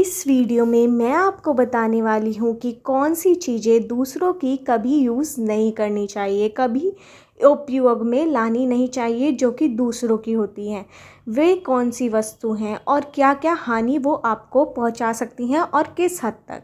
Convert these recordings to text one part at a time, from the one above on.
इस वीडियो में मैं आपको बताने वाली हूँ कि कौन सी चीज़ें दूसरों की कभी यूज़ नहीं करनी चाहिए, कभी उपयोग में लानी नहीं चाहिए जो कि दूसरों की होती हैं। वे कौन सी वस्तु हैं और क्या क्या हानि वो आपको पहुँचा सकती हैं और किस हद तक।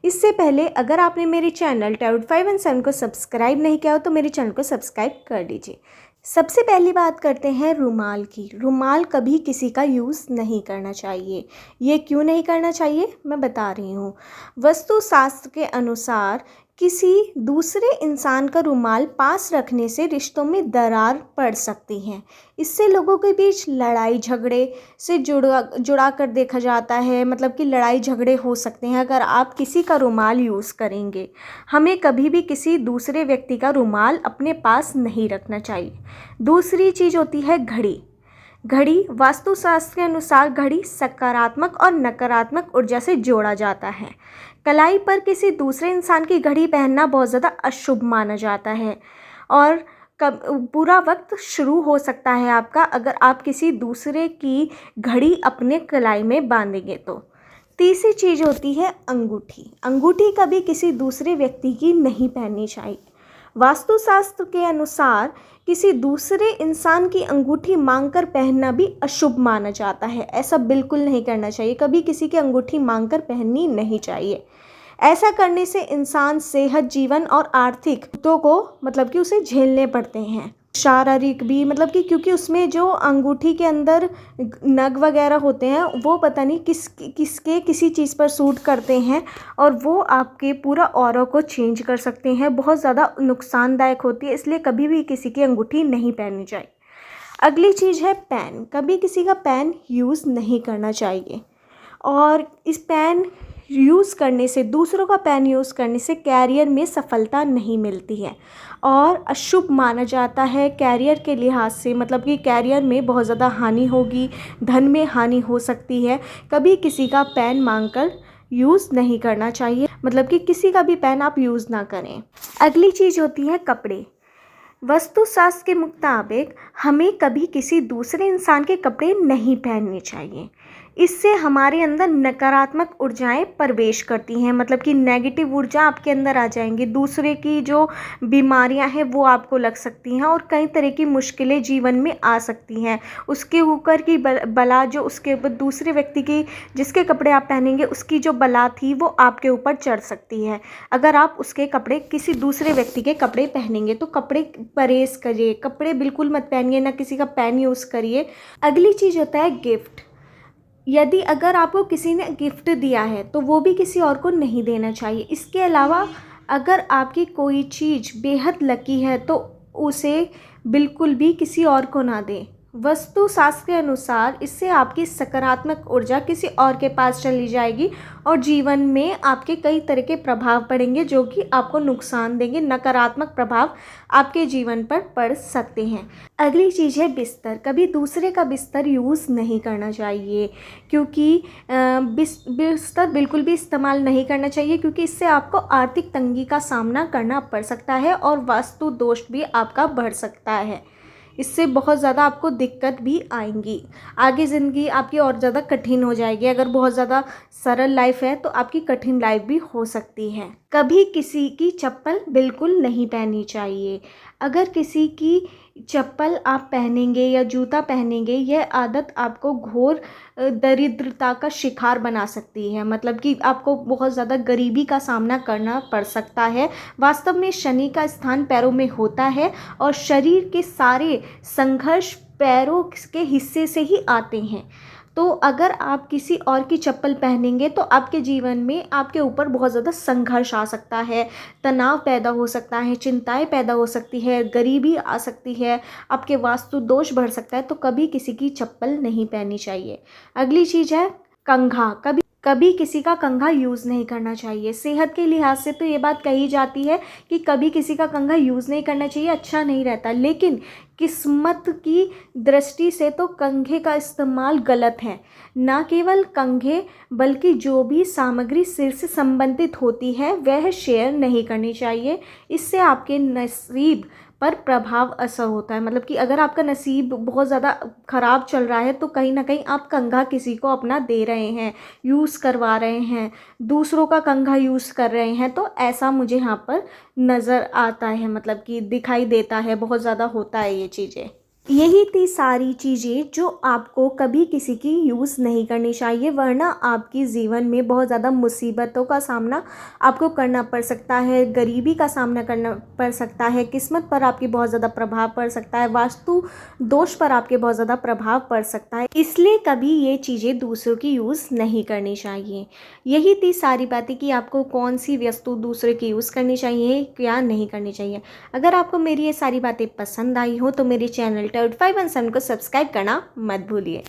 इससे पहले अगर आपने मेरे चैनल टैरोट 5 एंड 7 को सब्सक्राइब नहीं किया हो तो मेरे चैनल को सब्सक्राइब कर लीजिए। सबसे पहली बात करते हैं रुमाल की। रुमाल कभी किसी का यूज़ नहीं करना चाहिए। ये क्यों नहीं करना चाहिए मैं बता रही हूँ। वास्तुशास्त्र के अनुसार किसी दूसरे इंसान का रुमाल पास रखने से रिश्तों में दरार पड़ सकती है। इससे लोगों के बीच लड़ाई झगड़े से जुड़ा कर देखा जाता है, मतलब कि लड़ाई झगड़े हो सकते हैं अगर आप किसी का रुमाल यूज़ करेंगे। हमें कभी भी किसी दूसरे व्यक्ति का रुमाल अपने पास नहीं रखना चाहिए। दूसरी चीज़ होती है घड़ी। घड़ी वास्तुशास्त्र के अनुसार घड़ी सकारात्मक और नकारात्मक ऊर्जा से जोड़ा जाता है। कलाई पर किसी दूसरे इंसान की घड़ी पहनना बहुत ज़्यादा अशुभ माना जाता है और बुरा वक्त शुरू हो सकता है आपका अगर आप किसी दूसरे की घड़ी अपने कलाई में बांधेंगे तो। तीसरी चीज़ होती है अंगूठी। अंगूठी कभी किसी दूसरे व्यक्ति की नहीं पहननी चाहिए। वास्तुशास्त्र के अनुसार किसी दूसरे इंसान की अंगूठी मांगकर पहनना भी अशुभ माना जाता है। ऐसा बिल्कुल नहीं करना चाहिए, कभी किसी की अंगूठी मांगकर पहननी नहीं चाहिए। ऐसा करने से इंसान सेहत, जीवन और आर्थिक मुद्दों को मतलब कि उसे झेलने पड़ते हैं। शारीरिक भी, मतलब कि क्योंकि उसमें जो अंगूठी के अंदर नग वगैरह होते हैं वो पता नहीं किसी चीज़ पर सूट करते हैं और वो आपके पूरा ऑरा को चेंज कर सकते हैं। बहुत ज़्यादा नुकसानदायक होती है, इसलिए कभी भी किसी की अंगूठी नहीं पहननी चाहिए। अगली चीज़ है पेन। कभी किसी का पेन यूज़ नहीं करना चाहिए और इस पेन यूज़ करने से, दूसरों का पेन यूज़ करने से कैरियर में सफलता नहीं मिलती है और अशुभ माना जाता है कैरियर के लिहाज से। मतलब कि कैरियर में बहुत ज़्यादा हानि होगी, धन में हानि हो सकती है। कभी किसी का पेन मांगकर यूज़ नहीं करना चाहिए, मतलब कि किसी का भी पेन आप यूज़ ना करें। अगली चीज़ होती है कपड़े। वास्तुशास्त्र के मुताबिक हमें कभी किसी दूसरे इंसान के कपड़े नहीं पहनने चाहिए। इससे हमारे अंदर नकारात्मक ऊर्जाएं प्रवेश करती हैं, मतलब कि नेगेटिव ऊर्जा आपके अंदर आ जाएंगी। दूसरे की जो बीमारियां हैं वो आपको लग सकती हैं और कई तरह की मुश्किलें जीवन में आ सकती हैं। उसके ऊपर की बला जो उसके ऊपर दूसरे व्यक्ति की जिसके कपड़े आप पहनेंगे उसकी जो बला थी वो आपके ऊपर चढ़ सकती है अगर आप उसके कपड़े, किसी दूसरे व्यक्ति के कपड़े पहनेंगे। तो कपड़े परहेज करिए, कपड़े बिल्कुल मत पहनिए, ना किसी का पेन यूज़ करिए। अगली चीज़ होता है गिफ्ट। यदि अगर आपको किसी ने गिफ्ट दिया है तो वो भी किसी और को नहीं देना चाहिए। इसके अलावा अगर आपकी कोई चीज़ बेहद लकी है तो उसे बिल्कुल भी किसी और को ना दें। वास्तुशास्त्र के अनुसार इससे आपकी सकारात्मक ऊर्जा किसी और के पास चली जाएगी और जीवन में आपके कई तरह के प्रभाव पड़ेंगे जो कि आपको नुकसान देंगे। नकारात्मक प्रभाव आपके जीवन पर पड़ सकते हैं। अगली चीज़ है बिस्तर। कभी दूसरे का बिस्तर यूज़ नहीं करना चाहिए, क्योंकि बिस्तर बिल्कुल भी इस्तेमाल नहीं करना चाहिए, क्योंकि इससे आपको आर्थिक तंगी का सामना करना पड़ सकता है और वास्तु दोष भी आपका बढ़ सकता है। इससे बहुत ज़्यादा आपको दिक्कत भी आएंगी। आगे ज़िंदगी आपकी और ज़्यादा कठिन हो जाएगी। अगर बहुत ज़्यादा सरल लाइफ है तो आपकी कठिन लाइफ भी हो सकती है। कभी किसी की चप्पल बिल्कुल नहीं पहननी चाहिए। अगर किसी की चप्पल आप पहनेंगे या जूता पहनेंगे, यह आदत आपको घोर दरिद्रता का शिकार बना सकती है। मतलब कि आपको बहुत ज़्यादा गरीबी का सामना करना पड़ सकता है। वास्तव में शनि का स्थान पैरों में होता है और शरीर के सारे संघर्ष पैरों के हिस्से से ही आते हैं। तो अगर आप किसी और की चप्पल पहनेंगे तो आपके जीवन में आपके ऊपर बहुत ज़्यादा संघर्ष आ सकता है, तनाव पैदा हो सकता है, चिंताएं पैदा हो सकती है, गरीबी आ सकती है, आपके वास्तु दोष बढ़ सकता है। तो कभी किसी की चप्पल नहीं पहननी चाहिए। अगली चीज़ है कंघा। कभी किसी का कंघा यूज़ नहीं करना चाहिए। सेहत के लिहाज से तो ये बात कही जाती है कि कभी किसी का कंघा यूज़ नहीं करना चाहिए, अच्छा नहीं रहता। लेकिन किस्मत की दृष्टि से तो कंघे का इस्तेमाल गलत है। ना केवल कंघे बल्कि जो भी सामग्री सिर से संबंधित होती है वह शेयर नहीं करनी चाहिए। इससे आपके नसीब पर प्रभाव असर होता है। मतलब कि अगर आपका नसीब बहुत ज़्यादा ख़राब चल रहा है तो कहीं ना कहीं आप कंघा किसी को अपना दे रहे हैं, यूज़ करवा रहे हैं, दूसरों का कंघा यूज़ कर रहे हैं। तो ऐसा मुझे यहाँ पर नज़र आता है, मतलब कि दिखाई देता है, बहुत ज़्यादा होता है ये चीज़ें। यही थी सारी चीज़ें जो आपको कभी किसी की यूज़ नहीं करनी चाहिए, वरना आपकी जीवन में बहुत ज़्यादा मुसीबतों का सामना आपको करना पड़ सकता है, गरीबी का सामना करना पड़ सकता है, किस्मत पर आपकी बहुत ज़्यादा प्रभाव पड़ सकता है, वास्तु दोष पर आपके बहुत ज़्यादा प्रभाव पड़ सकता है। इसलिए कभी ये चीज़ें दूसरों की यूज़ नहीं करनी चाहिए। यही थी सारी बातें कि आपको कौन सी वस्तु दूसरे की यूज़ करनी चाहिए या नहीं करनी चाहिए। अगर आपको मेरी ये सारी बातें पसंद आई हो तो मेरे चैनल Cloud 517 को सब्सक्राइब करना मत भूलिए।